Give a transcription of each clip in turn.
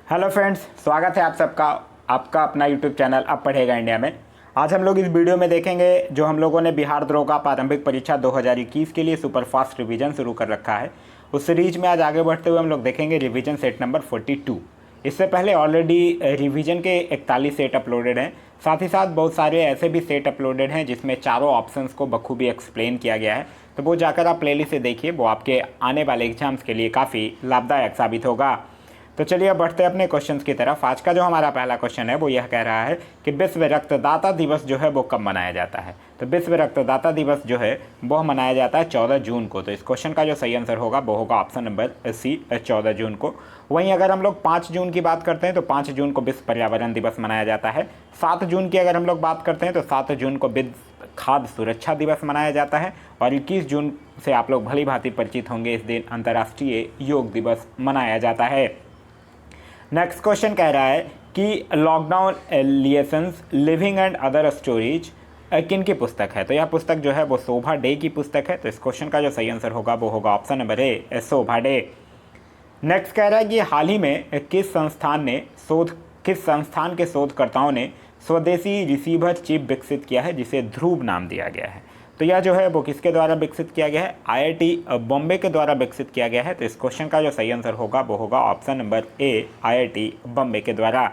Hello friends, स्वागत है आप सबका आपका अपना यूट्यूब चैनल अब पढ़ेगा इंडिया में। आज हम लोग इस वीडियो में देखेंगे जो हम लोगों ने बिहार दरोगा प्रारंभिक परीक्षा 2021 के लिए सुपरफास्ट रिवीजन शुरू कर रखा है। उस सीरीज में आज आगे बढ़ते हुए हम लोग देखेंगे रिवीजन सेट नंबर 42। इससे पहले ऑलरेडी रिवीजन के 41 सेट अपलोडेड हैं। साथ ही साथ बहुत सारे ऐसे भी सेट अपलोडेड हैं जिसमें चारों ऑप्शंस को बखूबी एक्सप्लेन किया गया है। तो वो जाकर आप प्लेलिस्ट से देखिए, वो आपके आने वाले एग्जाम्स के लिए काफ़ी लाभदायक साबित होगा। तो चलिए अब बढ़ते हैं अपने क्वेश्चंस की तरफ। आज का जो हमारा पहला क्वेश्चन है वो यह कह रहा है कि विश्व रक्तदाता दिवस जो है वो कब मनाया जाता है। तो विश्व रक्तदाता दिवस जो है वह मनाया जाता है 14 जून को। तो इस क्वेश्चन का जो सही आंसर होगा वो होगा ऑप्शन नंबर सी, 14 जून को। वहीं अगर हम लोग 5 जून की बात करते हैं तो 5 जून को विश्व पर्यावरण दिवस मनाया जाता है। 7 जून की अगर हम लोग बात करते हैं तो 7 जून को विश्व खाद्य सुरक्षा दिवस मनाया जाता है। और 21 जून से आप लोग भली भांति परिचित होंगे, इस दिन अंतर्राष्ट्रीय योग दिवस मनाया जाता है। नेक्स्ट क्वेश्चन कह रहा है कि lockdown lessons living and other stories किन की पुस्तक है। तो यह पुस्तक जो है वो शोभा डे की पुस्तक है। तो इस क्वेश्चन का जो सही आंसर होगा वो होगा option number A, Shobha day. Next कह रहा है कि हाल ही में किस संस्थान के शोधकर्ताओं ने स्वदेशी रिसीवर चिप विकसित किया है जिसे ध्रुव नाम दिया गया है। तो यह जो है वो किसके द्वारा विकसित किया गया है, आईआईटी बॉम्बे के द्वारा विकसित किया गया है। तो इस क्वेश्चन का जो सही आंसर होगा वो होगा option number A, IIT Bombay के द्वारा।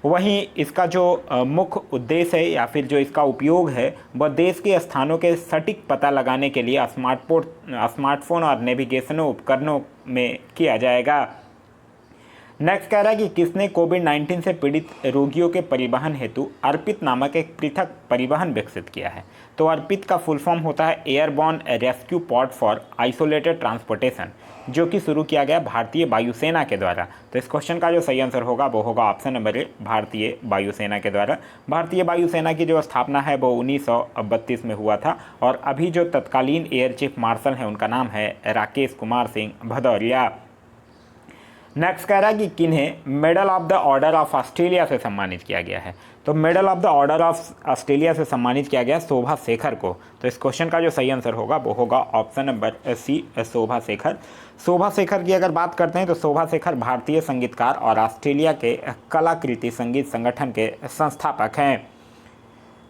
वहीं इसका जो मुख्य उद्देश्य है या फिर जो इसका उपयोग है वह देश के स्थानों के सटीक पता लगाने के लिए स्मार्टफोन और नेविगेशन उपकरणों में किया जाएगा। नेक्स्ट कह रहा है कि किसने कोविड-19 से पीड़ित रोगियों के परिवहन हेतु अर्पित नामक एक पृथक परिवहन विकसित किया है। तो अर्पित का फुल फॉर्म होता है airborne rescue pod for isolated transportation, जो कि शुरू किया गया भारतीय वायुसेना के द्वारा। तो इस क्वेश्चन का जो सही आंसर होगा वो होगा ऑप्शन नंबर ए, भारतीय वायुसेना के द्वारा। भारतीय वायुसेना की जो स्थापना है वो 1932 में हुआ था। और अभी जो तत्कालीन एयर चीफ मार्शल हैं उनका नाम है राकेश कुमार सिंह भदौरिया। नेक्स्ट कह रहा है कि किन्हें medal of the order of Australia से सम्मानित किया गया है। तो medal of the order of Australia से सम्मानित किया गया शोभा शेखर को। तो इस क्वेश्चन का जो सही आंसर होगा वो होगा ऑप्शन नंबर सी, शोभा शेखर। शोभा शेखर की अगर बात करते हैं तो शोभा शेखर भारतीय संगीतकार और ऑस्ट्रेलिया के कलाकृति संगीत संगठन के संस्थापक हैं।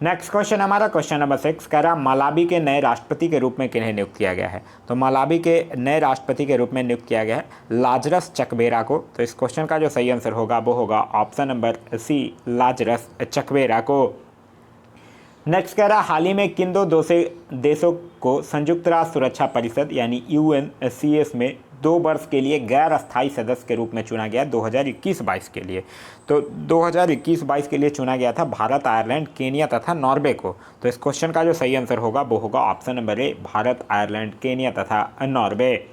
नेक्स्ट क्वेश्चन हमारा क्वेश्चन नंबर 6 कह रहा मालावी के नए राष्ट्रपति के रूप में किन्हें नियुक्त किया गया है। तो मालावी के नए राष्ट्रपति के रूप में नियुक्त किया गया है लाजरस चकवेरा को। तो इस क्वेश्चन का जो सही आंसर होगा वो होगा option number C, Lazarus Chakwera को। नेक्स्ट कह रहा हाल ही में किन दो देशों को संयुक्त राष्ट्र सुरक्षा परिषद यानी UNCS में 2 वर्ष के लिए गैर अस्थायी सदस्य के रूप में चुना गया 2021-22 के लिए। तो 2021-22 के लिए चुना गया था भारत, आयरलैंड, केनिया तथा नॉर्वे को। तो इस क्वेश्चन का जो सही आंसर होगा वो होगा option number A, Bharat, Ireland, Kenya तथा नॉर्वे।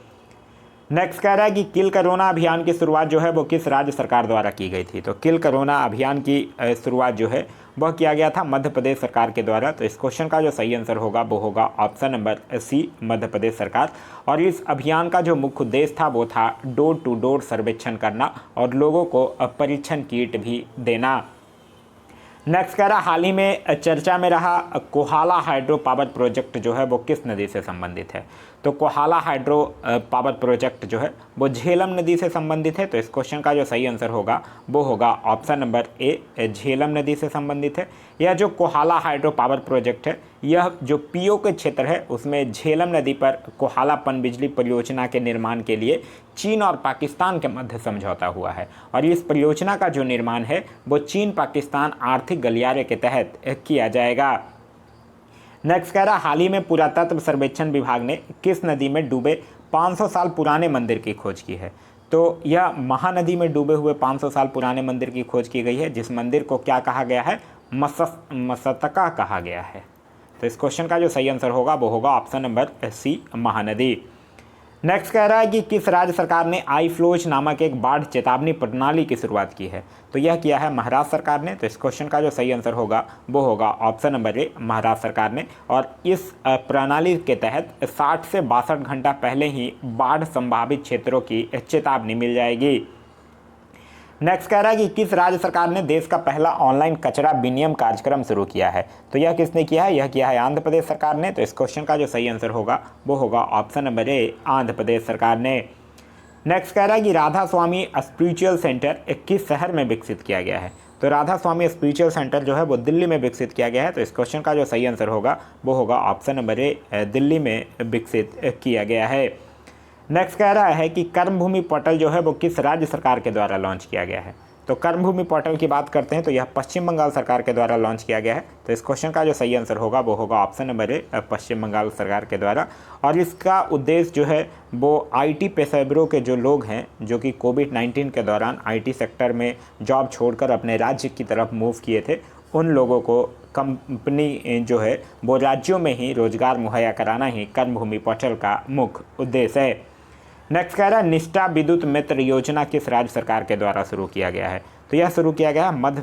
नेक्स्ट कह रहा है कि किल कोरोना अभियान की शुरुआत जो है वो किस राज्य सरकार द्वारा की गई थी। तो किल कोरोना अभियान की शुरुआत जो है वह किया गया था मध्य प्रदेश सरकार के द्वारा। तो इस क्वेश्चन का जो सही आंसर होगा वो होगा ऑप्शन नंबर सी, मध्य प्रदेश सरकार। और इस अभियान का जो मुख्य उद्देश्य था वो था डोर टू डोर सर्वेक्षण करना और लोगों को परीक्षण किट भी देना। नेक्स्ट कह रहा हाल ही में चर्चा में रहा कोहाला हाइड्रो पावर प्रोजेक्ट जो है वो किस नदी से संबंधित है। तो कोहाला हाइड्रो पावर प्रोजेक्ट जो है वो झेलम नदी से संबंधित है। तो इस क्वेश्चन का जो सही आंसर होगा वो होगा ऑप्शन नंबर ए, झेलम नदी से संबंधित है। यह जो कोहाला हाइड्रो पावर प्रोजेक्ट है यह जो पीओ के क्षेत्र है उसमें झेलम नदी पर कोहाला पनबिजली परियोजना के निर्माण के लिए चीन और पाकिस्तान के मध्य समझौता हुआ है। और इस परियोजना का जो निर्माण है वो चीन पाकिस्तान आर्थिक गलियारे के तहत किया जाएगा। नेक्स्ट कह रहा हाल ही में पुरातत्व सर्वेक्षण विभाग ने किस नदी में डूबे 500 साल पुराने मंदिर की खोज की है। तो यह महानदी में डूबे हुए 500 साल पुराने मंदिर की खोज की गई है जिस मंदिर को क्या कहा गया है, मस्तका कहा गया है। तो इस क्वेश्चन का जो सही आंसर होगा वो होगा option number C, Mahanadi. Next कह रहा है कि किस राज्य सरकार ने आई फ्लोज नामक एक बाढ़ चेतावनी प्रणाली की शुरुआत की है। तो यह किया है महाराष्ट्र सरकार ने। तो इस क्वेश्चन का जो सही आंसर होगा वो होगा ऑप्शन नंबर ए, महाराष्ट्र सरकार ने। और इस प्रणाली के तहत 60 से 62 घंटा पहले ही बाढ़ संभावित क्षेत्रों की चेतावनी मिल जाएगी। नेक्स्ट कह रहा है कि किस राज्य सरकार ने देश का पहला ऑनलाइन कचरा विनियम कार्यक्रम शुरू किया है। तो यह किसने किया है, यह किया है आंध्र प्रदेश सरकार ने। तो इस क्वेश्चन का जो सही आंसर होगा वो होगा option number A, Andhra Pradesh सरकार ने। नेक्स्ट कह रहा है कि राधा स्वामी स्पिरिचुअल सेंटर किस शहर में विकसित किया गया है। तो राधा स्वामी स्पिरिचुअल सेंटर जो है वो दिल्ली में विकसित किया गया है। तो इस क्वेश्चन का जो सही आंसर होगा वो होगा ऑप्शन नंबर ए, दिल्ली में विकसित किया गया है। नेक्स्ट कह रहा है कि कर्मभूमि पोर्टल जो है वो किस राज्य सरकार के द्वारा लॉन्च किया गया है। तो कर्मभूमि पोर्टल की बात करते हैं तो यह पश्चिम बंगाल सरकार के द्वारा लॉन्च किया गया है। तो इस क्वेश्चन का जो सही आंसर होगा वो होगा ऑप्शन नंबर ए, पश्चिम बंगाल सरकार के द्वारा। और इसका उद्देश्य जो है वो आईटी पेशेवरों के जो लोग हैं जो कि कोविड-19 के दौरान आईटी सेक्टर में जॉब छोड़कर अपने राज्य की तरफ मूव किए थे, उन लोगों को कंपनी जो है वो राज्यों में ही रोजगार मुहैया कराना ही कर्मभूमि पोर्टल का मुख्य उद्देश्य है। नेक्स्ट कह रहा है निष्ठा विद्युत मित्र योजना किस राज्य सरकार के द्वारा शुरू किया गया है। तो यह शुरू किया गया है मध्य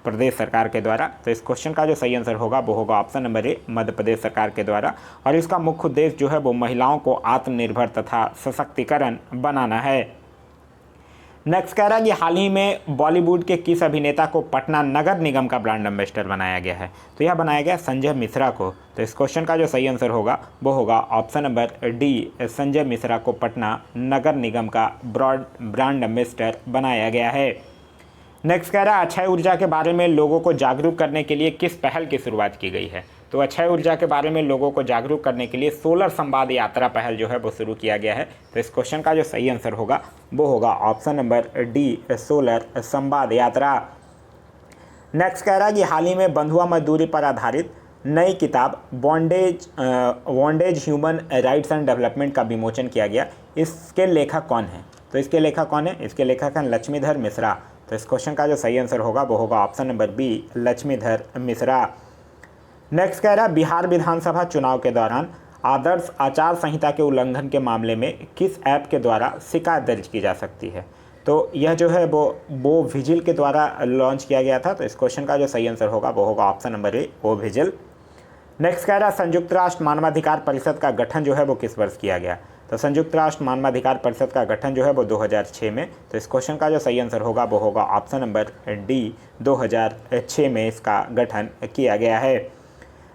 प्रदेश सरकार के द्वारा। तो इस क्वेश्चन का जो सही आंसर होगा वो होगा option number A, Madhya Pradesh सरकार के द्वारा। और इसका मुख्य उद्देश्य जो है वो महिलाओं को आत्मनिर्भर तथा सशक्तिकरण बनाना है। नेक्स्ट कह रहा है कि हाल ही में बॉलीवुड के किस अभिनेता को पटना नगर निगम का ब्रांड एम्बेसडर बनाया गया है। तो यह बनाया गया संजय मिश्रा को। तो इस क्वेश्चन का जो सही आंसर होगा वो होगा option number D, Sanjay Mishra को पटना नगर निगम का ब्रांड एम्बेसडर बनाया गया है। नेक्स्ट कह रहा है अक्षय ऊर्जा के बारे में लोगों को जागरूक करने के लिए किस पहल की शुरुआत की गई है। तो अक्षय ऊर्जा के बारे में लोगों को जागरूक करने के लिए सोलर संवाद यात्रा पहल जो है वो शुरू किया गया है। तो इस क्वेश्चन का जो सही आंसर होगा वो होगा ऑप्शन नंबर डी, सोलर संवाद यात्रा। नेक्स्ट कह रहा है कि हाल ही में बंधुआ मजदूरी पर आधारित नई किताब bondage human rights and development का विमोचन किया गया। इसके लेखक कौन है। तो इसके लेखक कौन है, इसके लेखक हैं लक्ष्मीधर मिश्रा। तो इस क्वेश्चन का जो सही आंसर होगा वो होगा option number B, Laxmidhar Mishra. Next कह रहा है बिहार विधानसभा चुनाव के दौरान आदर्श आचार संहिता के उल्लंघन के मामले में किस ऐप के द्वारा शिकायत दर्ज की जा सकती है। तो यह जो है वो विजिल के द्वारा लॉन्च किया गया था। तो इस क्वेश्चन का जो सही आंसर होगा वो होगा ऑप्शन नंबर ए, वो विजिल। नेक्स्ट कह रहा है संयुक्त राष्ट्र मानवाधिकार परिषद का गठन जो है वो किस वर्ष किया गया। तो संयुक्त राष्ट्र मानवाधिकार परिषद का गठन जो है वो 2006 में। तो इस क्वेश्चन का जो सही आंसर होगा वो होगा ऑप्शन नंबर डी, 2006 में इसका गठन किया गया है।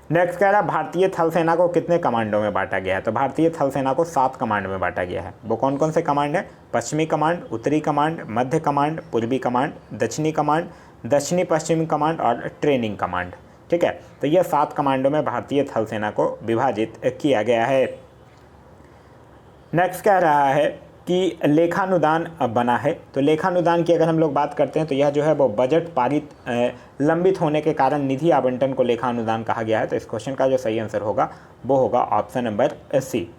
नेक्स्ट कह रहा है भारतीय थल सेना को कितने कमांडों में बांटा गया है। तो भारतीय थल सेना को 7 कमांड में बांटा गया है। वो कौन कौन से कमांड है, पश्चिमी कमांड, उत्तरी कमांड, मध्य कमांड, पूर्वी कमांड, दक्षिणी कमांड, दक्षिणी पश्चिमी कमांड और ट्रेनिंग कमांड। ठीक है, तो यह 7 कमांडों में भारतीय थल सेना को विभाजित किया गया है। नेक्स्ट कह रहा है कि लेखानुदान बना है। तो लेखानुदान की अगर हम लोग बात करते हैं तो यह जो है वो बजट पारित लंबित होने के कारण निधि आवंटन को लेखानुदान कहा गया है। तो इस क्वेश्चन का जो सही आंसर होगा वो होगा ऑप्शन नंबर सी।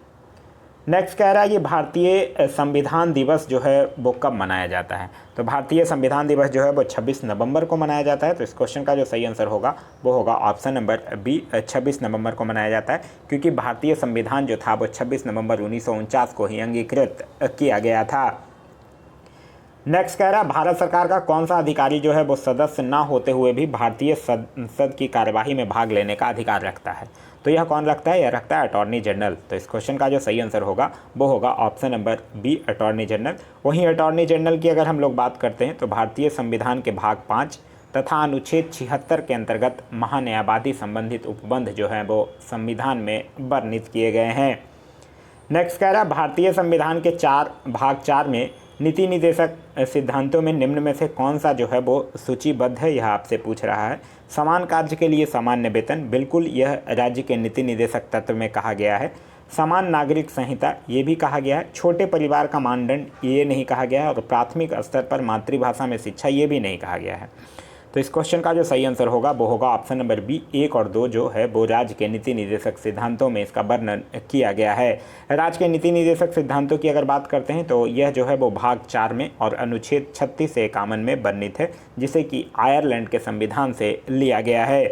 नेक्स्ट कह रहा है कि भारतीय संविधान दिवस जो है वो कब मनाया जाता है। तो भारतीय संविधान दिवस जो है वो 26 नवंबर को मनाया जाता है। तो इस क्वेश्चन का जो सही आंसर होगा वो होगा ऑप्शन नंबर बी, 26 नवंबर को मनाया जाता है, क्योंकि भारतीय संविधान जो था वो 26 नवंबर 1949 को ही अंगीकृत किया गया था। नेक्स्ट कह रहा है भारत सरकार का कौन सा अधिकारी जो है वो सदस्य ना होते हुए भी भारतीय संसद की कार्यवाही में भाग लेने का अधिकार रखता है। तो यह कौन रखता है, यह रखता है अटॉर्नी जनरल। तो इस क्वेश्चन का जो सही आंसर होगा वो होगा option number B, attorney general. वहीं अटॉर्नी जनरल की अगर हम लोग बात करते हैं तो भारतीय संविधान के भाग 5 तथा अनुच्छेद 76 के अंतर्गत महान्यायवादी संबंधित उपबंध जो है वो संविधान में वर्णित किए गए हैं। नेक्स्ट कह रहा है भारतीय संविधान के भाग 4 में नीति निर्देशक सिद्धांतों में निम्न में से कौन सा जो है वो सूचीबद्ध है, यह आपसे पूछ रहा है। समान कार्य के लिए सामान्य वेतन, बिल्कुल यह राज्य के नीति निर्देशक तत्व में कहा गया है। समान नागरिक संहिता, ये भी कहा गया है। छोटे परिवार का मानदंड, ये नहीं कहा गया है। और प्राथमिक स्तर पर मातृभाषा में शिक्षा, ये भी नहीं कहा गया है। तो इस क्वेश्चन का जो सही आंसर होगा वो होगा ऑप्शन नंबर बी, 1 और 2 जो है वो राज्य के नीति निर्देशक सिद्धांतों में इसका वर्णन किया गया है। राज्य के नीति निर्देशक सिद्धांतों की अगर बात करते हैं तो यह जो है वो भाग 4 में और अनुच्छेद 36 से 51 में वर्णित है, जिसे कि आयरलैंड के संविधान से लिया गया है।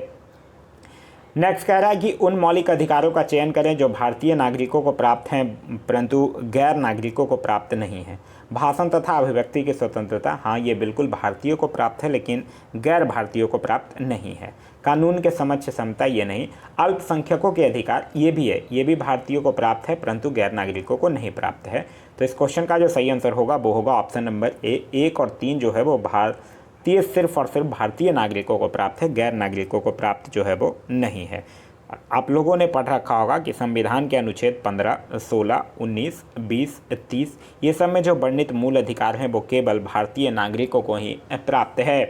नेक्स्ट कह रहा है कि उन मौलिक अधिकारों का चयन करें जो भारतीय नागरिकों को प्राप्त हैं परंतु गैर नागरिकों को प्राप्त नहीं है। भाषण तथा अभिव्यक्ति की स्वतंत्रता, हाँ ये बिल्कुल भारतीयों को प्राप्त है लेकिन गैर भारतीयों को प्राप्त नहीं है। कानून के समक्ष समता, ये नहीं। अल्पसंख्यकों के अधिकार, ये भी है, ये भी भारतीयों को प्राप्त है परंतु गैर नागरिकों को नहीं प्राप्त है। तो इस क्वेश्चन का जो सही आंसर होगा वो होगा ऑप्शन नंबर ए, 1 और 3 जो है वो भारतीय सिर्फ और सिर्फ भारतीय नागरिकों को प्राप्त है, गैर नागरिकों को प्राप्त जो है वो नहीं है। आप लोगों ने पढ़ रखा होगा कि संविधान के अनुच्छेद 15, 16, 19, 20, 30 ये सब में जो वर्णित मूल अधिकार हैं वो केवल भारतीय नागरिकों को ही प्राप्त है।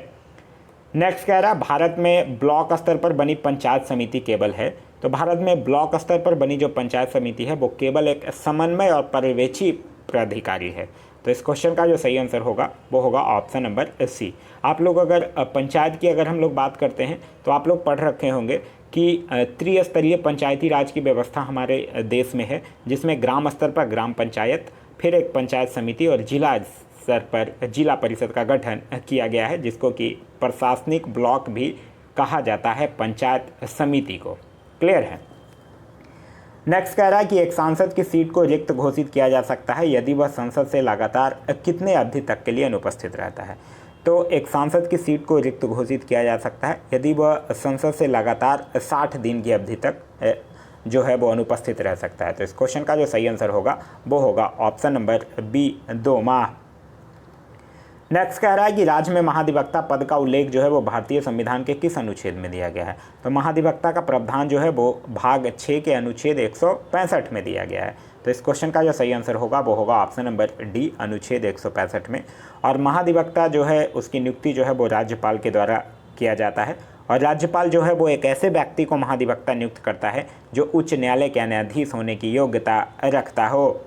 नेक्स्ट कह रहा भारत में ब्लॉक स्तर पर बनी पंचायत समिति केवल है। तो भारत में ब्लॉक स्तर पर बनी जो पंचायत समिति है वो केवल एक समन्वय और पर्यवेक्षी प्राधिकारी है। तो इस क्वेश्चन का जो सही आंसर होगा वो होगा ऑप्शन नंबर सी। आप लोग अगर पंचायत की अगर हम लोग बात करते हैं तो आप लोग पढ़ रखे होंगे कि त्रिस्तरीय पंचायती राज की व्यवस्था हमारे देश में है, जिसमें ग्राम स्तर पर ग्राम पंचायत, फिर एक पंचायत समिति और जिला स्तर पर जिला परिषद का गठन किया गया है, जिसको कि प्रशासनिक ब्लॉक भी कहा जाता है पंचायत समिति को। क्लियर है। नेक्स्ट कह रहा है कि एक सांसद की सीट को रिक्त घोषित किया जा सकता है यदि वह संसद से लगातार कितने अवधि तक के लिए अनुपस्थित रहता है। तो एक सांसद की सीट को रिक्त घोषित किया जा सकता है यदि वह संसद से लगातार 60 दिन की अवधि तक जो है वो अनुपस्थित रह सकता है। तो इस क्वेश्चन का जो सही आंसर होगा वो होगा ऑप्शन नंबर बी, 2 माह। नेक्स्ट कह रहा है कि राज्य में महाधिवक्ता पद का उल्लेख जो है वो भारतीय संविधान के किस अनुच्छेद में दिया गया है। तो महाधिवक्ता का प्रावधान जो है वो भाग 6 के अनुच्छेद 165 में दिया गया है। तो इस क्वेश्चन का जो सही आंसर होगा वो होगा ऑप्शन नंबर डी, अनुच्छेद 165 में। और महाधिवक्ता जो है उसकी नियुक्ति जो है वो राज्यपाल के द्वारा किया जाता है, और राज्यपाल जो है वो एक ऐसे व्यक्ति को महाधिवक्ता नियुक्त करता है जो उच्च न्यायालय के न्यायाधीश होने की योग्यता रखता हो।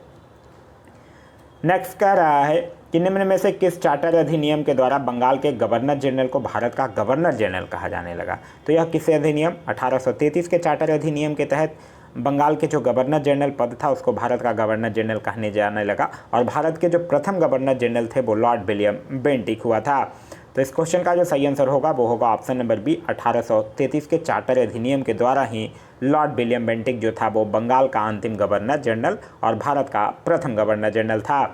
नेक्स्ट कह रहा है कि निम्न में से किस चार्टर अधिनियम के द्वारा बंगाल के गवर्नर जनरल को भारत का गवर्नर जनरल कहा जाने लगा। तो यह किस अधिनियम 1833 के चार्टर अधिनियम के तहत बंगाल के जो गवर्नर जनरल पद था उसको भारत का गवर्नर जनरल कहने जाने लगा, और भारत के जो प्रथम गवर्नर जनरल थे वो लॉर्ड विलियम बेंटिक हुआ था। तो इस क्वेश्चन का जो सही आंसर होगा वो होगा ऑप्शन नंबर बी, 1833 के चार्टर अधिनियम के द्वारा ही लॉर्ड विलियम बेंटिक जो था वो बंगाल का अंतिम गवर्नर जनरल और भारत का प्रथम गवर्नर जनरल था।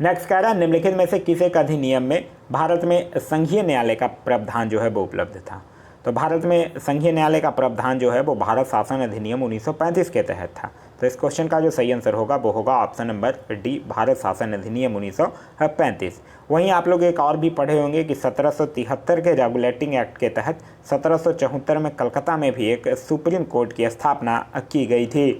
नेक्स्ट कह रहा है निम्नलिखित में से किस एक अधिनियम में भारत में संघीय न्यायालय का प्रावधान जो है वो उपलब्ध था। तो भारत में संघीय न्यायालय का प्रावधान जो है वो भारत शासन अधिनियम 1935 के तहत था। तो इस क्वेश्चन का जो सही आंसर होगा वो होगा ऑप्शन नंबर डी, भारत शासन अधिनियम 1935। वहीं आप लोग एक और भी पढ़े होंगे कि 1773 के रेगुलेटिंग एक्ट के तहत 1774 में कलकत्ता में भी एक सुप्रीम कोर्ट की स्थापना की गई थी।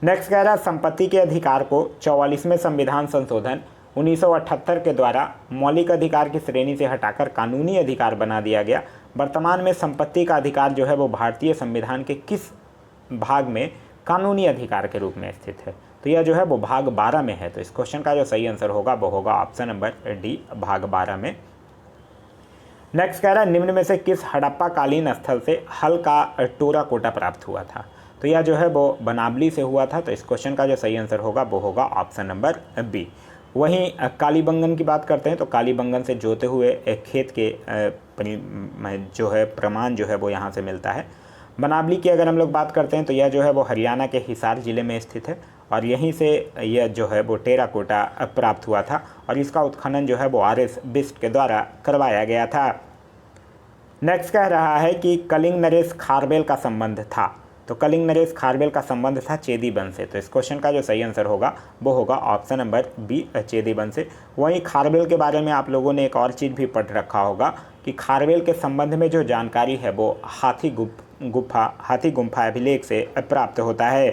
नेक्स्ट कह रहा है संपत्ति के अधिकार को 44वें संविधान संशोधन 1978 के द्वारा मौलिक अधिकार की श्रेणी से हटाकर कानूनी अधिकार बना दिया गया। वर्तमान में संपत्ति का अधिकार जो है वो भारतीय संविधान के किस भाग में कानूनी अधिकार के रूप में स्थित है। तो यह जो है वो भाग 12 में है। तो इस क्वेश्चन का जो सही आंसर होगा वो होगा ऑप्शन नंबर डी, भाग 12 में। नेक्स्ट कह रहा है निम्न में से किस हड़प्पा कालीन स्थल से हल का टेराकोटा प्राप्त हुआ था। तो यह जो है वो बनावली से हुआ था। तो इस क्वेश्चन का जो सही आंसर होगा वो होगा ऑप्शन नंबर बी। वहीं कालीबंगन की बात करते हैं तो कालीबंगन से जोते हुए एक खेत के जो है प्रमाण जो है वो यहाँ से मिलता है। बनावली की अगर हम लोग बात करते हैं तो यह जो है वो हरियाणा के हिसार ज़िले में स्थित है, और यहीं से यह जो है वो टेराकोटा प्राप्त हुआ था, और इसका उत्खनन जो है वो RS बिस्ट के द्वारा करवाया गया था। नेक्स्ट कह रहा है कि कलिंग नरेश खारवेल का संबंध था। तो कलिंग नरेश खारवेल का संबंध था चेदी वन से। तो इस क्वेश्चन का जो सही आंसर होगा वो होगा ऑप्शन नंबर बी, चेदी वन से। वहीं खारवेल के बारे में आप लोगों ने एक और चीज़ भी पढ़ रखा होगा कि खारवेल के संबंध में जो जानकारी है वो हाथी गुम्फा अभिलेख से प्राप्त होता है।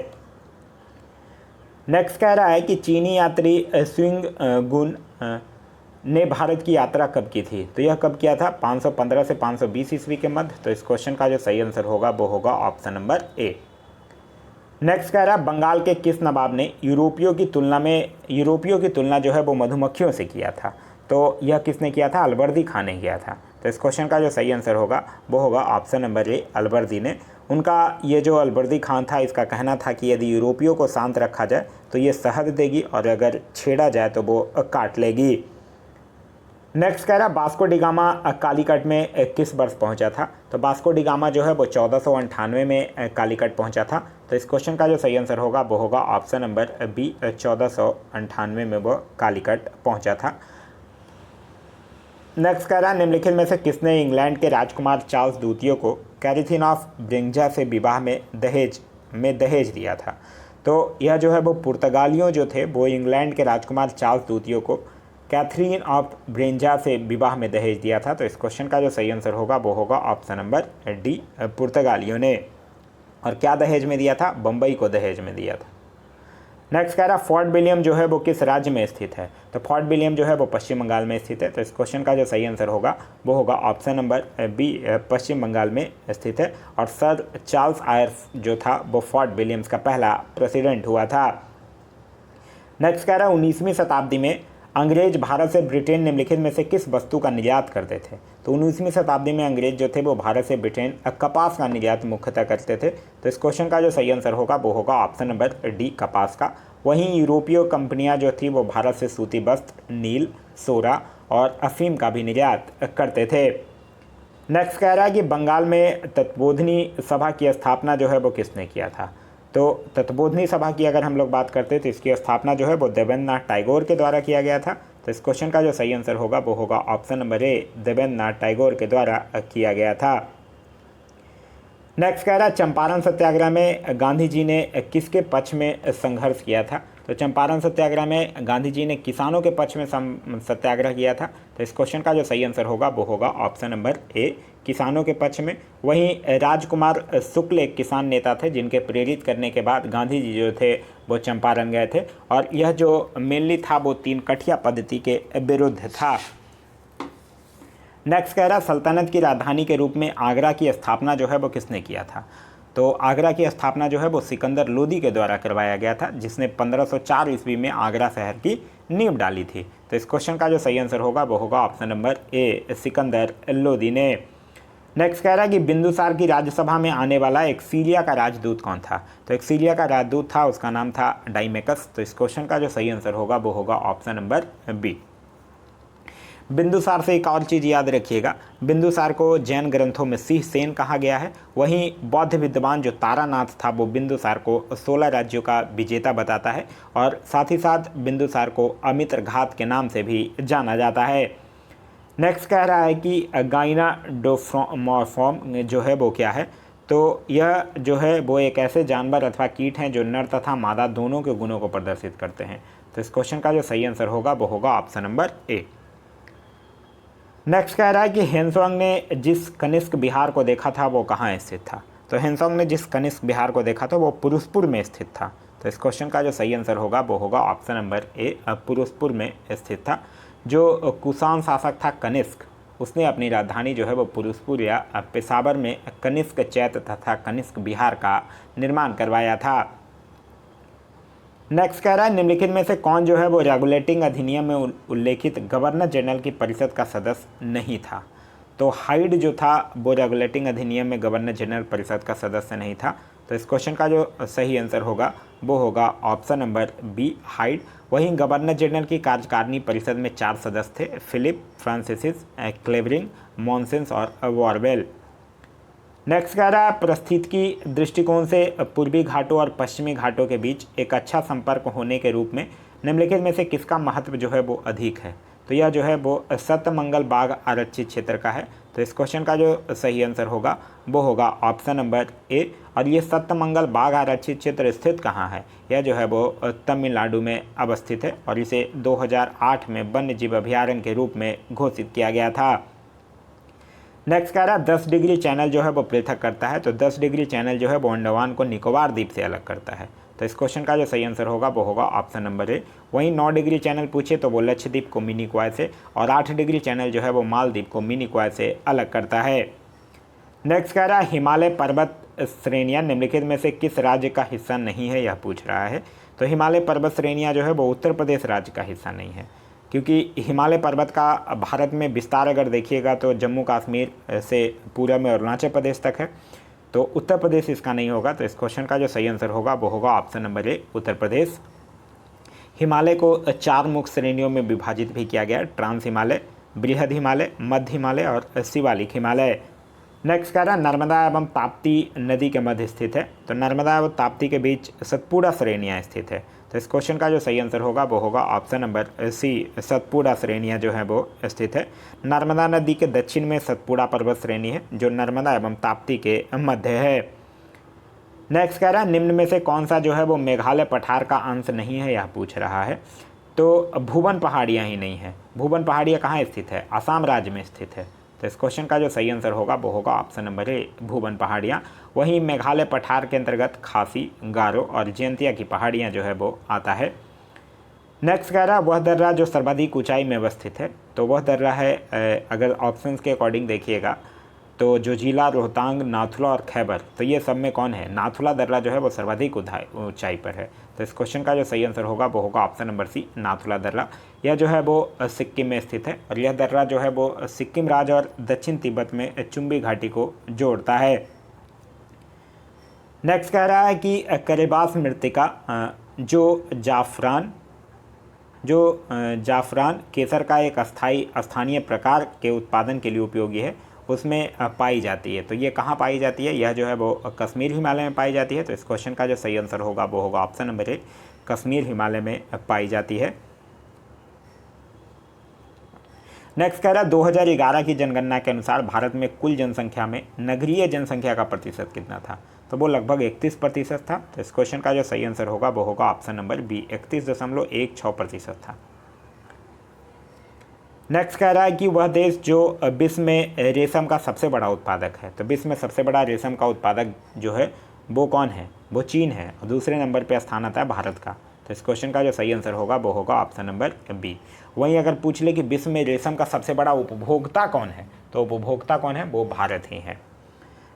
नेक्स्ट कह रहा है कि चीनी यात्री स्विंग गुन ने भारत की यात्रा कब की थी। तो यह कब किया था 515 से 520 ईस्वी के मध्य। तो इस क्वेश्चन का जो सही आंसर होगा वो होगा ऑप्शन नंबर ए। नेक्स्ट कह रहा है बंगाल के किस नवाब ने यूरोपियों की तुलना जो है वो मधुमक्खियों से किया था। तो यह किसने किया था, अलवर्दी खान ने किया था। तो इस क्वेश्चन का जो सही आंसर होगा वो होगा ऑप्शन नंबर ए, अलवर्दी ने। उनका ये जो अलवर्दी खान था इसका कहना था कि यदि यूरोपियों को शांत रखा जाए तो ये शहद देगी, और अगर छेड़ा जाए तो वो काट लेगी। नेक्स्ट कह रहा वास्को डिगामा कालीकट में किस वर्ष पहुंचा था। तो वास्को डिगामा जो है वो 1498 में कालीकट पहुंचा था। तो इस क्वेश्चन का जो सही आंसर होगा वो होगा ऑप्शन नंबर बी, 1498 में वो कालीकट पहुंचा था। नेक्स्ट कह रहा निम्नलिखित में से किसने इंग्लैंड के राजकुमार चार्ल्स द्वितीय को कैथरीन ऑफ ब्रिंजा से विवाह में दहेज दिया था। तो यह जो है वो पुर्तगालियों जो थे वो इंग्लैंड के राजकुमार चार्ल्स द्वितीय को कैथरीन ऑफ ब्रेंजा से विवाह में दहेज दिया था? तो इस क्वेश्चन का जो सही आंसर होगा वो होगा ऑप्शन नंबर डी, पुर्तगालियों ने। और क्या दहेज में दिया था? बम्बई को दहेज में दिया था। नेक्स्ट कह रहा फोर्ट विलियम जो है वो किस राज्य में स्थित है? तो फोर्ट विलियम जो है वो पश्चिम बंगाल में स्थित है। तो इस क्वेश्चन का जो सही आंसर होगा वो होगा ऑप्शन नंबर बी, पश्चिम बंगाल में स्थित है। और सर चार्ल्स आयर जो था वो फोर्ट विलियम्स का पहला प्रेसिडेंट हुआ था। नेक्स्ट कह रहा है 19वीं शताब्दी में अंग्रेज भारत से ब्रिटेन निम्नलिखित में से किस वस्तु का निर्यात करते थे? तो 19वीं शताब्दी में अंग्रेज जो थे वो भारत से ब्रिटेन कपास का निर्यात मुख्यतः करते थे। तो इस क्वेश्चन का जो सही आंसर होगा वो होगा ऑप्शन नंबर डी, कपास का। वहीं यूरोपीय कंपनियां जो थी वो भारत से सूती वस्त्र, नील, सोरा और अफीम का भी निर्यात करते थे। नेक्स्ट कह रहा है कि बंगाल में तत्बोधिनी सभा की स्थापना जो है वो किसने किया था? तो तत्बोधिनी सभा की अगर हम लोग बात करते हैं तो इसकी स्थापना जो है वो देवेंद्र नाथ टैगोर के द्वारा किया गया था। तो इस क्वेश्चन का जो सही आंसर होगा वो होगा option number A, Devendra Nath Tagore के द्वारा किया गया था। नेक्स्ट कह रहा है चंपारण सत्याग्रह में गांधी जी ने किसके पक्ष में संघर्ष किया था? तो चंपारण सत्याग्रह में गांधी जी ने किसानों के पक्ष में सत्याग्रह किया था। तो इस क्वेश्चन का जो सही आंसर होगा वो होगा ऑप्शन नंबर ए, किसानों के पक्ष में। वहीं राजकुमार शुक्ल एक किसान नेता थे जिनके प्रेरित करने के बाद गांधी जी जो थे वो चंपारण गए थे। और यह जो मेनली था वो 3 कठिया पद्धति के विरुद्ध था। नेक्स्ट कह रहा सल्तनत की राजधानी के रूप में आगरा की स्थापना जो है वो किसने किया था? तो आगरा की स्थापना जो है वो सिकंदर लोदी के द्वारा करवाया गया था, जिसने 1504 ईस्वी में आगरा शहर की नींव डाली थी। तो इस क्वेश्चन का जो सही आंसर होगा वो होगा option number A, Sikandar Lodi ने। नेक्स्ट कह रहा है कि बिंदुसार की राज्यसभा में आने वाला एक सीरिया का राजदूत कौन था? तो एक सीरिया का राजदूत था, उसका नाम था डाइमेकस। तो इस क्वेश्चन का जो सही आंसर होगा वो होगा ऑप्शन नंबर बी। बिंदुसार से एक और चीज़ याद रखिएगा, बिंदुसार को जैन ग्रंथों में सिंह सेन कहा गया है। वहीं बौद्ध विद्वान जो तारानाथ था वो बिंदुसार को 16 राज्यों का विजेता बताता है। और साथ ही साथ बिंदुसार को अमित्रघात के नाम से भी जाना जाता है। नेक्स्ट कह रहा है कि गाइनाडोमॉर्फॉर्म जो है वो क्या है? तो यह जो है वो एक ऐसे जानवर अथवा कीट हैं जो नर तथा मादा दोनों के गुणों को प्रदर्शित करते हैं। तो इस क्वेश्चन का जो सही आंसर होगा वो होगा ऑप्शन नंबर ए। नेक्स्ट कह रहा है कि हेनसोंग ने जिस कनिष्क बिहार को देखा था वो कहाँ स्थित था? तो हेनसोंग ने जिस कनिष्क बिहार को देखा था वो पुरुषपुर में स्थित था। तो इस क्वेश्चन का जो सही आंसर होगा वो होगा ऑप्शन नंबर ए, पुरुषपुर में स्थित था। जो कुषाण शासक था कनिष्क, उसने अपनी राजधानी जो है वो पुरुषपुर या पेशावर में कनिष्क चैत्य तथा कनिष्क बिहार का निर्माण करवाया था। नेक्स्ट कह रहा है निम्नलिखित में से कौन जो है वो रेगुलेटिंग अधिनियम में उल्लेखित गवर्नर जनरल की परिषद का सदस्य नहीं था? तो हाइड जो था वो रेगुलेटिंग अधिनियम में गवर्नर जनरल परिषद का सदस्य नहीं था। तो इस क्वेश्चन का जो सही आंसर होगा वो होगा ऑप्शन नंबर बी, हाइड। वहीं गवर्नर जनरल की कार्यकारिणी परिषद में 4 सदस्य थे, फिलिप, फ्रांसिस, क्लेवरिंग, मॉन्सेंस और वॉरवेल। नेक्स्ट कह रहा है पारिस्थितिकी दृष्टिकोण से पूर्वी घाटों और पश्चिमी घाटों के बीच एक अच्छा संपर्क होने के रूप में निम्नलिखित में से किसका महत्व जो है वो अधिक है? तो यह जो है वो सत्यमंगल बाग आरक्षित क्षेत्र का है। तो इस क्वेश्चन का जो सही आंसर होगा वो होगा ऑप्शन नंबर ए। और ये सत्यमंगल बाग आरक्षित क्षेत्र स्थित कहाँ है? यह जो है वो तमिलनाडु में अवस्थित है और इसे 2008 में वन्य जीव अभयारण्य के रूप में घोषित किया गया था। नेक्स्ट कह रहा है 10 डिग्री चैनल जो है वो पृथक करता है। तो 10 डिग्री चैनल जो है वो अंडमान को निकोबार द्वीप से अलग करता है। तो इस क्वेश्चन का जो सही आंसर होगा वो होगा ऑप्शन नंबर ए। वहीं 9 डिग्री चैनल पूछे तो वो लक्षद्वीप को मिनिकॉय से, और 8 डिग्री चैनल जो है वो मालदीव को मिनिकॉय से अलग करता है। नेक्स्ट कह रहा है हिमालय पर्वत श्रेणियाँ निम्नलिखित में से किस राज्य का हिस्सा नहीं है, यह पूछ रहा है। तो हिमालय पर्वत श्रेणियाँ जो है वो उत्तर प्रदेश राज्य का हिस्सा नहीं है, क्योंकि हिमालय पर्वत का भारत में विस्तार अगर देखिएगा तो जम्मू कश्मीर से पूर्व में अरुणाचल प्रदेश तक है। तो उत्तर प्रदेश इसका नहीं होगा। तो इस क्वेश्चन का जो सही आंसर होगा वो होगा option number A, Uttar Pradesh. Himalaya को 4 मुख्य श्रेणियों में विभाजित भी किया गया, ट्रांस हिमालय, बृहद हिमालय, मध्य हिमालय और शिवालिक हिमालय। नेक्स्ट कह रहा है नर्मदा एवं ताप्ती नदी के मध्य स्थित है। तो नर्मदा एवं ताप्ती के बीच सतपुड़ा श्रेणियाँ स्थित है। तो इस क्वेश्चन का जो सही आंसर होगा वो होगा ऑप्शन नंबर सी, सतपुड़ा श्रेणियाँ जो है वो स्थित है। नर्मदा नदी के दक्षिण में सतपुड़ा पर्वत श्रेणी है जो नर्मदा एवं ताप्ती के मध्य है। नेक्स्ट कह रहा है निम्न में से कौन सा जो है वो मेघालय पठार का अंश नहीं है, यह पूछ रहा है। तो भुवन पहाड़ियाँ ही नहीं है। भुवन पहाड़ियाँ कहाँ स्थित है? असम राज्य में स्थित है। तो इस क्वेश्चन का जो सही आंसर होगा वो होगा ऑप्शन नंबर ए, भुवन पहाड़ियाँ। वहीं मेघालय पठार के अंतर्गत खासी, गारो और जयंतिया की पहाड़ियाँ जो है वो आता है। नेक्स्ट कह रहा है वह दर्रा जो सर्वाधिक ऊंचाई में अवस्थित है, तो वह दर्रा है अगर ऑप्शंस के अकॉर्डिंग देखिएगा तो जोजिला, रोहतांग, नाथुला और खैबर, तो ये सब में कौन है? नाथुला दर्रा जो है वो सर्वाधिक ऊंचाई पर है। तो इस क्वेश्चन का जो सही आंसर होगा वो होगा ऑप्शन नंबर सी, नाथुला दर्रा। यह जो है वो सिक्किम में स्थित है और यह दर्रा जो है वो सिक्किम राज्य और दक्षिण तिब्बत में चुंबी घाटी को जोड़ता है। नेक्स्ट कह रहा है कि करेबास मृत्तिका जो जाफरान केसर का एक स्थानीय प्रकार के उत्पादन के लिए उपयोगी है, उसमें पाई जाती है। तो ये कहाँ पाई जाती है? यह जो है वो कश्मीर हिमालय में पाई जाती है। तो इस क्वेश्चन का जो सही आंसर होगा वो होगा option number A, Kashmir Himalaya में पाई जाती है। नेक्स्ट कह रहा है 2011 की जनगणना के अनुसार भारत में कुल जनसंख्या में नगरीय जनसंख्या का प्रतिशत कितना था? तो वो लगभग 31% था। तो इस क्वेश्चन का जो सही आंसर होगा वो होगा ऑप्शन नंबर बी, 31.16% था। नेक्स्ट कह रहा है कि वह देश जो विश्व में रेशम का सबसे बड़ा उत्पादक है, तो विश्व में सबसे बड़ा रेशम का उत्पादक जो है वो कौन है? वो चीन है और दूसरे नंबर पर स्थान आता है भारत का। तो इस क्वेश्चन का जो सही आंसर होगा वो होगा ऑप्शन नंबर बी। वहीं अगर पूछ ले कि विश्व में रेशम का सबसे बड़ा उपभोक्ता कौन है, तो उपभोक्ता कौन है? वो भारत ही है।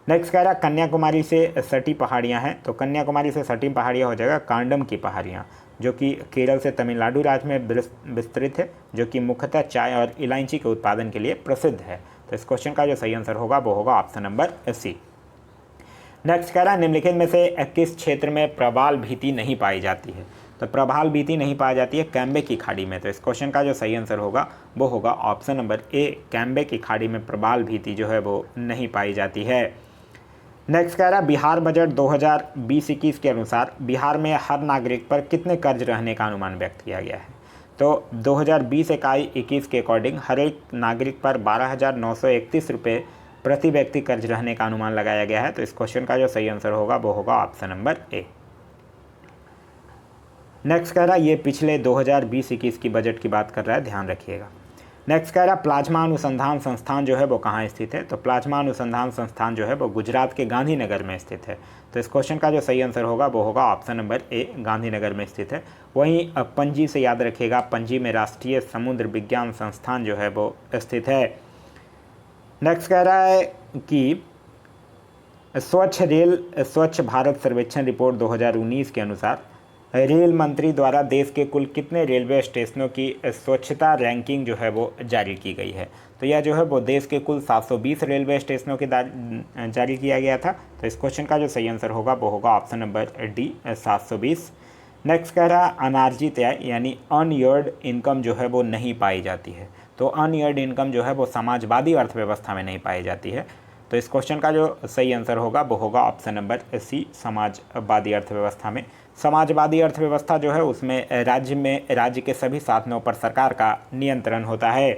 नेक्स्ट कह रहा है कन्याकुमारी से सटी पहाड़ियाँ हैं, तो कन्याकुमारी से सटी पहाड़ियाँ हो जाएगा कांडम की पहाड़ियाँ, जो कि केरल से तमिलनाडु राज्य में विस्तृत है, जो कि मुख्यतः चाय और इलायची के उत्पादन के लिए प्रसिद्ध है। तो इस क्वेश्चन का जो सही आंसर होगा वो होगा ऑप्शन नंबर सी। नेक्स्ट कह रहा है निम्नलिखित में से किस क्षेत्र में प्रवाल भीति नहीं पाई जाती है? तो प्रवाल भीति नहीं पाई जाती है कैम्बे की खाड़ी में। तो इस क्वेश्चन का जो सही आंसर होगा वो होगा ऑप्शन नंबर ए, कैम्बे की खाड़ी में प्रवाल भीति जो है वो नहीं पाई जाती है। नेक्स्ट कह रहा है बिहार बजट 2020-21 के अनुसार बिहार में हर नागरिक पर कितने कर्ज रहने का अनुमान व्यक्त किया गया है? तो 2020-21 के अकॉर्डिंग हर एक नागरिक पर 12,931 रुपये प्रति व्यक्ति कर्ज रहने का अनुमान लगाया गया है। तो इस क्वेश्चन का जो सही आंसर होगा वो होगा ऑप्शन नंबर ए। नेक्स्ट कह रहा है ये पिछले 2020-21 की बजट की बात कर रहा है, ध्यान रखिएगा। नेक्स्ट कह रहा है प्लाज्मा अनुसंधान संस्थान जो है वो कहाँ स्थित है? तो प्लाज्मा अनुसंधान संस्थान जो है वो गुजरात के गांधीनगर में स्थित है। तो इस क्वेश्चन का जो सही आंसर होगा वो होगा ऑप्शन नंबर ए, गांधीनगर में स्थित है। वहीं पणजी से याद रखिएगा, पणजी में राष्ट्रीय समुद्र विज्ञान संस्थान जो है वो स्थित है। नेक्स्ट कह रहा है कि स्वच्छ भारत सर्वेक्षण रिपोर्ट 2019 के अनुसार रेल मंत्री द्वारा देश के कुल कितने रेलवे स्टेशनों की स्वच्छता रैंकिंग जो है वो जारी की गई है? तो यह जो है वो देश के कुल 720 रेलवे स्टेशनों की जारी किया गया था। तो इस क्वेश्चन का जो सही आंसर होगा वो होगा ऑप्शन नंबर डी, 720। नेक्स्ट कह रहा है अनार्जित आय यानी अनयर्ड इनकम जो है वो नहीं पाई जाती है। तो अनयर्ड इनकम जो है वो समाजवादी अर्थव्यवस्था में नहीं पाई जाती है। तो इस क्वेश्चन का जो सही आंसर होगा वो होगा ऑप्शन नंबर सी, समाजवादी अर्थव्यवस्था में। समाजवादी अर्थव्यवस्था जो है उसमें राज्य के सभी साधनों पर सरकार का नियंत्रण होता है।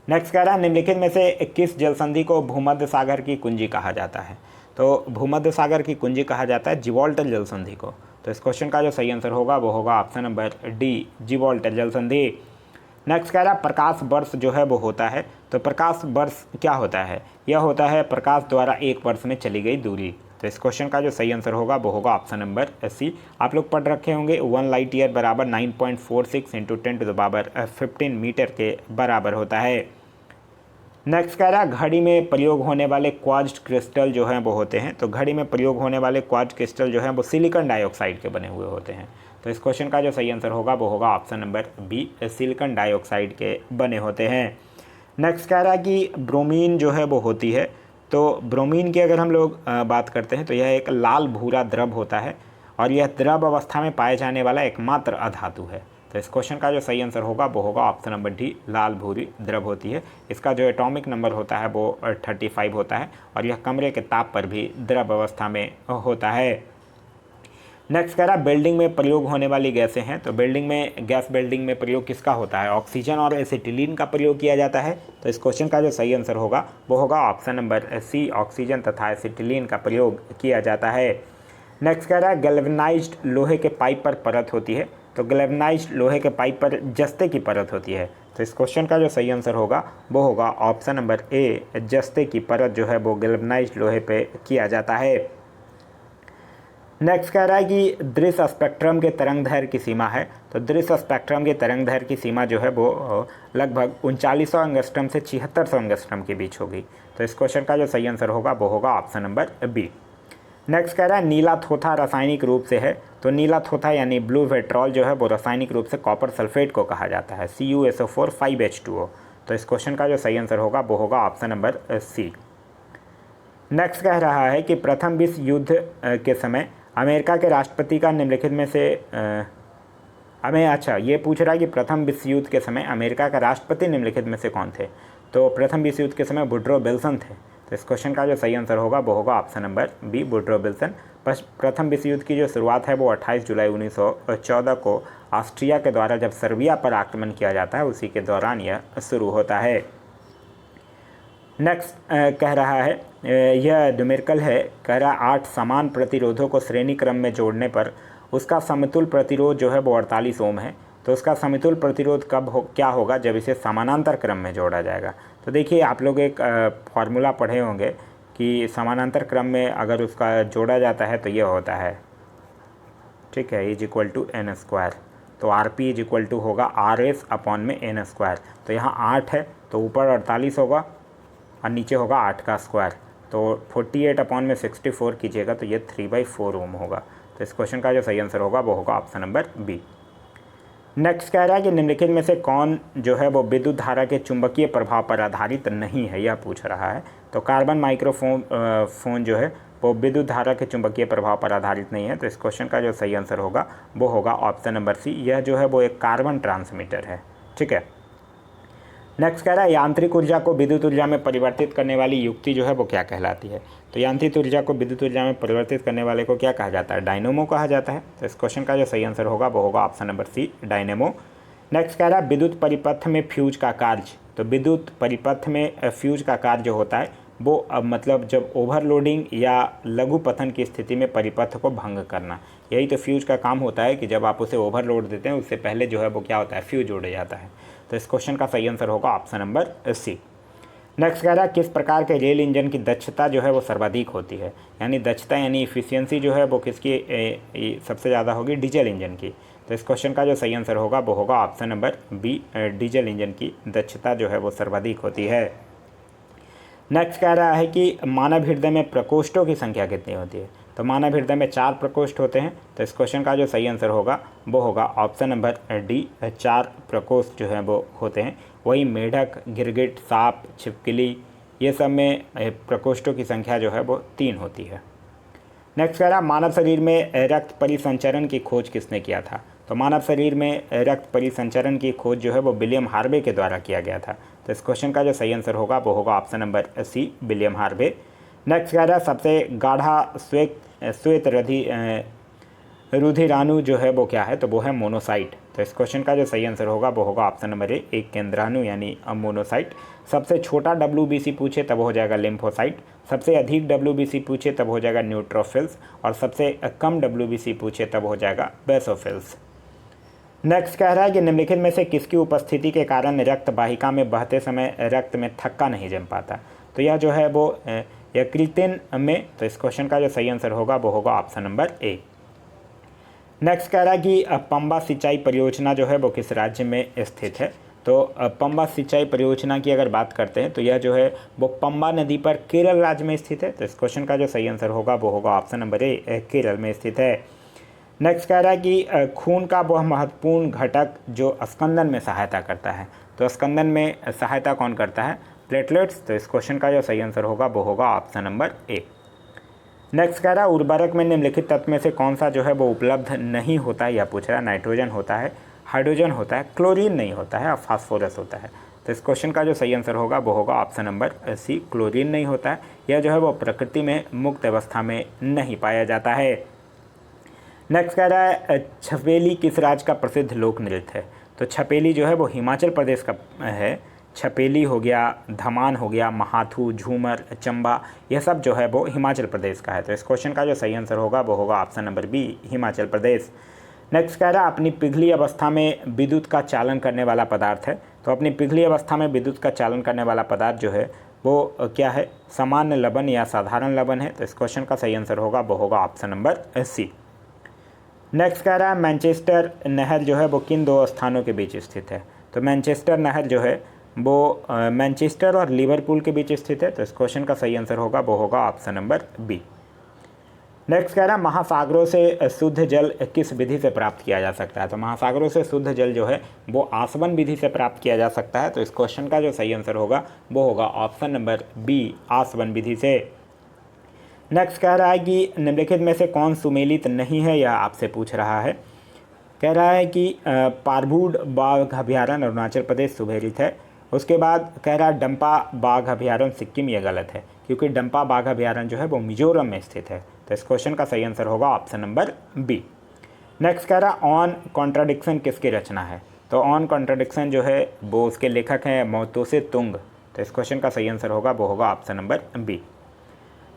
नेक्स्ट कह रहा है निम्नलिखित में से किस जलसंधि को भूमध्य सागर की कुंजी कहा जाता है? तो भूमध्य सागर की कुंजी कहा जाता है जिब्राल्टर जलसंधि को। तो इस क्वेश्चन का जो सही आंसर होगा वो होगा ऑप्शन नंबर डी, जिब्राल्टर जलसंधि। नेक्स्ट कह रहा है प्रकाश वर्ष जो है वो होता है, तो प्रकाश वर्ष क्या होता है? यह होता है प्रकाश द्वारा एक वर्ष में चली गई दूरी। तो इस क्वेश्चन का जो सही आंसर होगा वो होगा ऑप्शन नंबर सी। आप लोग पढ़ रखे होंगे 1 लाइट ईयर बराबर 9.46 × 10⁻15 मीटर के बराबर होता है। नेक्स्ट कह रहा है घड़ी में प्रयोग होने वाले क्वार्ट्ज क्रिस्टल जो हैं वो होते हैं, तो घड़ी में प्रयोग होने वाले क्वार्ट्ज क्रिस्टल जो हैं वो सिलिकॉन डाइऑक्साइड के बने हुए होते हैं। तो इस क्वेश्चन का जो सही आंसर होगा वो होगा option number B, silicon dioxide के बने होते हैं। नेक्स्ट कह रहा है कि ब्रोमीन जो है वो होती है, तो ब्रोमीन की अगर हम लोग बात करते हैं तो यह एक लाल भूरा द्रव होता है और यह द्रव अवस्था में पाए जाने वाला एकमात्र अधातु है। तो इस क्वेश्चन का जो सही आंसर होगा वो होगा ऑप्शन नंबर डी, लाल भूरी द्रव होती है। इसका जो एटॉमिक नंबर होता है वो 35 होता है और यह कमरे के ताप पर भी द्रव अवस्था में होता है। नेक्स्ट कह रहा है बिल्डिंग में प्रयोग होने वाली गैसें हैं, तो गैस बिल्डिंग में प्रयोग किसका होता है? ऑक्सीजन और एसिटिलीन का प्रयोग किया जाता है। तो इस क्वेश्चन का जो सही आंसर होगा वो होगा ऑप्शन नंबर सी, ऑक्सीजन तथा एसिटिलीन का प्रयोग किया जाता है। नेक्स्ट कह रहा है गैल्वेनाइज्ड लोहे के पाइप पर परत होती है, तो गैल्वेनाइज्ड लोहे के पाइप पर जस्ते की परत होती है। तो इस क्वेश्चन का जो सही आंसर होगा वो होगा ऑप्शन नंबर ए, जस्ते की परत जो है वो गैल्वेनाइज्ड लोहे पे किया जाता है। नेक्स्ट कह रहा है कि दृश्य स्पेक्ट्रम के तरंग दैर्घ्य की सीमा है। तो दृश्य स्पेक्ट्रम के तरंग दैर्घ्य की सीमा जो है वो लगभग 3900 एंगस्ट्रम से 7600 एंगस्ट्रम के बीच होगी। तो इस क्वेश्चन का जो सही आंसर होगा वो होगा ऑप्शन नंबर बी। नेक्स्ट कह रहा है नीला थोथा रासायनिक रूप से है। तो नीला थोथा यानी ब्लू विट्रॉल जो है वो रासायनिक रूप से कॉपर सल्फेट को कहा जाता है, CuSO4 5H2O। तो इस क्वेश्चन का जो सही आंसर होगा वो होगा ऑप्शन नंबर सी। नेक्स्ट कह रहा है कि प्रथम विश्व युद्ध के समय अमेरिका के राष्ट्रपति का निम्नलिखित में से ये पूछ रहा है कि प्रथम विश्व युद्ध के समय अमेरिका का राष्ट्रपति निम्नलिखित में से कौन थे। तो प्रथम विश्व युद्ध के समय वुडरो विल्सन थे। तो इस क्वेश्चन का जो सही आंसर होगा वो होगा option number B, Woodrow Wilson. प्रथम विश्व युद्ध की जो शुरुआत है वो 28 जुलाई 1914 को ऑस्ट्रिया के द्वारा जब सर्बिया पर आक्रमण किया जाता है उसी के दौरान यह शुरू होता है। नेक्स्ट कह रहा है यह न्यूमेरिकल है, कह रहा है 8 समान प्रतिरोधों को श्रेणी क्रम में जोड़ने पर उसका समतुल प्रतिरोध जो है वो 48 ओम है। तो उसका समतुल प्रतिरोध क्या होगा जब इसे समानांतर क्रम में जोड़ा जाएगा। तो देखिए आप लोग एक फार्मूला पढ़े होंगे कि समानांतर क्रम में अगर उसका जोड़ा जाता है तो ये होता है, ठीक है, E=n²। तो Rp होगा RS/n²। तो यहाँ 8 है तो ऊपर 48 होगा और नीचे होगा 8 का स्क्वायर। तो 48/64 कीजिएगा तो ये 3/4 ओम होगा। तो इस क्वेश्चन का जो सही आंसर होगा वो होगा ऑप्शन नंबर बी। नेक्स्ट कह रहा है कि निम्नलिखित में से कौन जो है वो विद्युत धारा के चुंबकीय प्रभाव पर आधारित नहीं है, यह पूछ रहा है। तो कार्बन माइक्रोफोन जो है वो विद्युत धारा के चुंबकीय प्रभाव पर आधारित नहीं है। तो इस क्वेश्चन का जो सही आंसर होगा वो होगा ऑप्शन नंबर सी, यह जो है वो एक कार्बन ट्रांसमीटर है, ठीक है। नेक्स्ट कह रहा है यांत्रिक ऊर्जा को विद्युत ऊर्जा में परिवर्तित करने वाली युक्ति जो है वो क्या कहलाती है। तो यांत्रिक ऊर्जा को विद्युत ऊर्जा में परिवर्तित करने वाले को क्या कहा जाता है, डायनेमो कहा जाता है। तो इस क्वेश्चन का जो सही आंसर होगा वो होगा option number C, dynamo. Next कह रहा है विद्युत परिपथ में फ्यूज का कार्य। तो विद्युत परिपथ में फ्यूज का कार्य जो होता है वो मतलब जब ओवरलोडिंग या लघु पतन की स्थिति में परिपथ को भंग करना, यही तो फ्यूज का काम होता है कि जब आप उसे ओवरलोड देते हैं उससे पहले जो है वो क्या होता है, फ्यूज उड़ जाता है। तो इस क्वेश्चन का सही आंसर होगा ऑप्शन नंबर सी। नेक्स्ट कह रहा है किस प्रकार के रेल इंजन की दक्षता जो है वो सर्वाधिक होती है, यानी दक्षता यानी इफिशियंसी जो है वो किसकी सबसे ज़्यादा होगी, डीजल इंजन की। तो इस क्वेश्चन का जो सही आंसर होगा वो होगा option number B, diesel engine की दक्षता जो है वो सर्वाधिक होती है। नेक्स्ट कह रहा है कि मानव हृदय में प्रकोष्ठों की संख्या कितनी होती है। तो मानव हृदय में 4 प्रकोष्ठ होते हैं। तो इस क्वेश्चन का जो सही आंसर होगा वो होगा ऑप्शन नंबर डी, 4 प्रकोष्ठ जो हैं वो होते हैं। वही मेढक, गिरगिट, सांप, छिपकली ये सब में प्रकोष्ठों की संख्या जो है वो 3 होती है। नेक्स्ट कह रहा है मानव शरीर में रक्त परिसंचरण की खोज किसने किया था। तो मानव शरीर में रक्त परिसंचरण की खोज जो है वो विलियम हार्वे के द्वारा किया गया था। तो इस क्वेश्चन का जो सही आंसर होगा वो होगा option number C, William Harvey. Next कह रहा है सबसे गाढ़ा श्वेत रुधिराणु जो है वो क्या है, तो वो है मोनोसाइट। तो इस क्वेश्चन का जो सही आंसर होगा वो होगा ऑप्शन नंबर ए, एक केंद्राणु यानी मोनोसाइट। सबसे छोटा WBC पूछे तब हो जाएगा लिम्फोसाइट, सबसे अधिक WBC पूछे तब हो जाएगा न्यूट्रोफिल्स, और सबसे कम WBC पूछे तब हो जाएगा बेसोफिल्स। नेक्स्ट कह रहा है कि निम्नलिखित में से किसकी उपस्थिति के कारण रक्त वाहिका में बहते समय रक्त में थक्का नहीं जम पाता। तो यह जो है वो यकृतिन में। तो इस क्वेश्चन का जो सही आंसर होगा वो होगा ऑप्शन नंबर ए। नेक्स्ट कह रहा है कि पंबा सिंचाई परियोजना जो है वो किस राज्य में स्थित है। तो पंबा सिंचाई परियोजना की अगर बात करते हैं तो यह जो है वो पंबा नदी पर केरल राज्य में स्थित है। तो इस क्वेश्चन का जो सही आंसर होगा वो होगा ऑप्शन नंबर ए, केरल में स्थित है। नेक्स्ट कह रहा है कि खून का वह महत्वपूर्ण घटक जो स्कंदन में सहायता करता है। तो स्कंदन में सहायता कौन करता है, प्लेटलेट्स। तो इस क्वेश्चन का जो सही आंसर होगा वो होगा ऑप्शन नंबर ए। नेक्स्ट कह रहा है उर्वरक में निम्नलिखित तत्व में से कौन सा जो है वो उपलब्ध नहीं होता है, यह पूछ रहा है। नाइट्रोजन होता है, हाइड्रोजन होता है, क्लोरीन नहीं होता है और फास्फोरस होता है। तो इस क्वेश्चन का जो सही आंसर होगा वो होगा ऑप्शन नंबर सी, क्लोरीन नहीं होता है। यह जो है वो प्रकृति में मुक्त अवस्था में नहीं पाया जाता है। नेक्स्ट कह रहा है छपेली किस राज्य का प्रसिद्ध लोक नृत्य है। तो छपेली जो है वो हिमाचल प्रदेश का है। छपेली हो गया, धमान हो गया, महाथू, झूमर, चंबा, यह सब जो है वो हिमाचल प्रदेश का है। तो इस क्वेश्चन का जो सही आंसर होगा वो होगा option number B, Himachal Pradesh. Next कह रहा है अपनी पिघली अवस्था में विद्युत का चालन करने वाला पदार्थ है। तो अपनी पिघली अवस्था में विद्युत का चालन करने वाला पदार्थ जो है वो क्या है, सामान्य लवण या साधारण लवण है। तो इस क्वेश्चन का सही आंसर होगा वो होगा ऑप्शन नंबर सी। नेक्स्ट कह रहा है मैनचेस्टर नहर जो है वो किन दो स्थानों के बीच स्थित है। तो मैनचेस्टर नहर जो है वो मैनचेस्टर और लिवरपूल के बीच स्थित है। तो इस क्वेश्चन का सही आंसर होगा वो होगा ऑप्शन नंबर बी। नेक्स्ट कह रहा है महासागरों से शुद्ध जल किस विधि से प्राप्त किया जा सकता है। तो महासागरों से शुद्ध जल जो है वो आसवन विधि से प्राप्त किया जा सकता है। तो इस क्वेश्चन का जो सही आंसर होगा वो होगा ऑप्शन नंबर बी, आसवन विधि से। नेक्स्ट कह रहा है कि निम्नलिखित में से कौन सुमेलित नहीं है, यह आपसे पूछ रहा है। कह रहा है कि पारबूड बाघ अभ्यारण्य अरुणाचल प्रदेश सुमेलित है। उसके बाद कह रहा है डंपा बाघ अभ्यारण्य सिक्किम, यह गलत है क्योंकि डंपा बाघ अभ्यारण्य जो है वो मिजोरम में स्थित है। तो इस क्वेश्चन का सही आंसर होगा ऑप्शन नंबर बी। नेक्स्ट कह रहा है ऑन कॉन्ट्राडिक्शन किसकी रचना है। तो ऑन कॉन्ट्राडिक्शन जो है वो उसके लेखक हैं मोत्से तुंग। तो इस क्वेश्चन का सही आंसर होगा वो होगा ऑप्शन नंबर बी।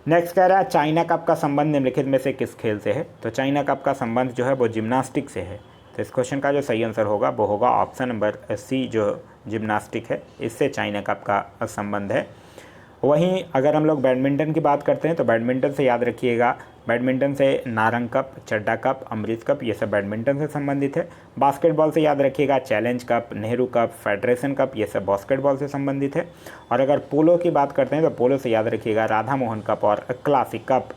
नेक्स्ट कह रहा है चाइना कप का संबंध निम्नलिखित में से किस खेल से है। तो चाइना कप का संबंध जो है वो जिम्नास्टिक से है। तो इस क्वेश्चन का जो सही आंसर होगा वो होगा ऑप्शन नंबर सी, जो जिम्नास्टिक है, इससे चाइना कप का संबंध है। वहीं अगर हम लोग बैडमिंटन की बात करते हैं तो बैडमिंटन से याद रखिएगा, बैडमिंटन से नारंग कप, चड्डा कप, अमृत कप, ये सब बैडमिंटन से संबंधित है। बास्केटबॉल से याद रखिएगा challenge cup, Nehru cup, federation cup, ये सब बास्केटबॉल से संबंधित है। और अगर पोलो की बात करते हैं तो पोलो से याद रखिएगा राधा मोहन कप और क्लासिक कप।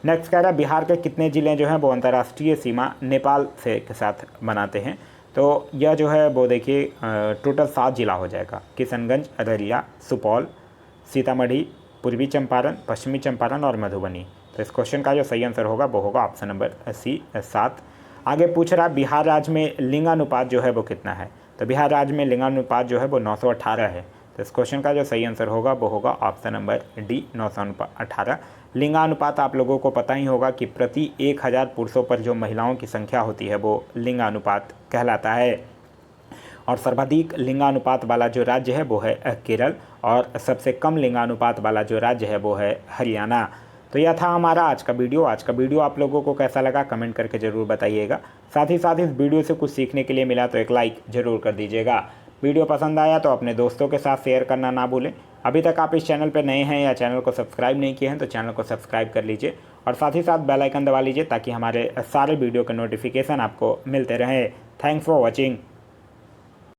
नेक्स्ट कह रहा है बिहार के कितने ज़िले जो हैं वो अंतर्राष्ट्रीय सीमा नेपाल से के साथ बनाते हैं। तो यह जो है वो देखिए टोटल 7 जिला हो जाएगा, किशनगंज, अररिया, सुपौल, सीतामढ़ी, पूर्वी चंपारण, पश्चिमी चंपारण और मधुबनी। तो इस क्वेश्चन का जो सही आंसर होगा वो होगा ऑप्शन नंबर सी, 7। आगे पूछ रहा बिहार राज्य में लिंगानुपात जो है वो कितना है। तो बिहार राज्य में लिंगानुपात जो है वो 918 है। तो इस क्वेश्चन का जो सही आंसर होगा वो होगा ऑप्शन नंबर डी, 918। लिंगानुपात आप लोगों को पता ही होगा कि प्रति 1000 पुरुषों पर जो महिलाओं की संख्या होती है वो लिंगानुपात कहलाता है। और सर्वाधिक लिंगानुपात वाला जो राज्य है वो है केरल, और सबसे कम लिंगानुपात वाला जो राज्य है वो है हरियाणा। तो यह था हमारा आज का वीडियो। आज का वीडियो आप लोगों को कैसा लगा कमेंट करके ज़रूर बताइएगा। साथ ही साथ इस वीडियो से कुछ सीखने के लिए मिला तो एक लाइक ज़रूर कर दीजिएगा। वीडियो पसंद आया तो अपने दोस्तों के साथ शेयर करना ना भूलें। अभी तक आप इस चैनल पर नए हैं या चैनल को सब्सक्राइब नहीं किए हैं तो चैनल को सब्सक्राइब कर लीजिए और साथ ही साथ बेल आइकन दबा लीजिए ताकि हमारे सारे वीडियो के नोटिफिकेशन आपको मिलते रहें। Thanks for watching.